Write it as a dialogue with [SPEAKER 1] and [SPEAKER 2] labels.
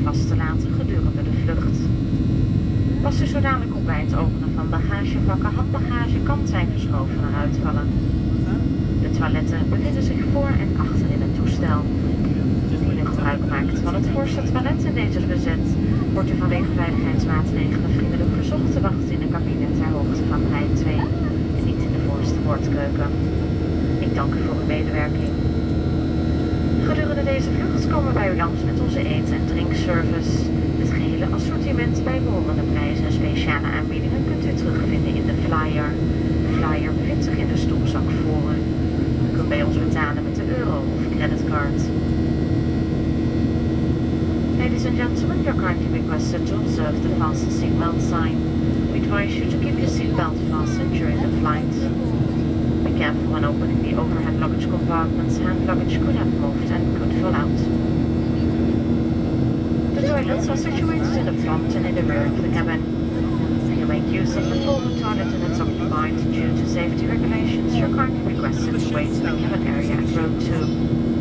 [SPEAKER 1] vast te laten gedurende de vlucht. Pas u zo dadelijk op bij het openen van bagagevakken, handbagage kan tijdens roven eruit vallen. De toiletten bevinden zich voor en achter in het toestel. Indien u gebruik maakt van het voorste toilet en deze is bezet, wordt u vanwege veiligheidsmaatregelen vriendelijk verzocht te wachten in de cabine ter hoogte van rij 2 en niet in de voorste boordkeuken. Ik dank u voor uw medewerking. Gedurende deze vlucht komen wij u langs met onze eten- en drinkservice. Het gehele assortiment, bijbehorende prijzen en speciale aanbiedingen kunt u terugvinden in de flyer. De flyer bevindt zich in de stoelzak voor u. U kunt bij ons betalen met de euro of creditcard. Ladies and gentlemen, you are kindly requested to observe the fasten seatbelt sign. We advise you to keep your seatbelt fastened during the flight. Be careful when opening the overhead luggage compartments. Hand luggage could have moved and could fall out. The toilets are situated in the front and in the rear of the cabin. If you make use of the forward toilet and it's occupied due to safety regulations, you're kindly requested to wait in the cabin area at row 2.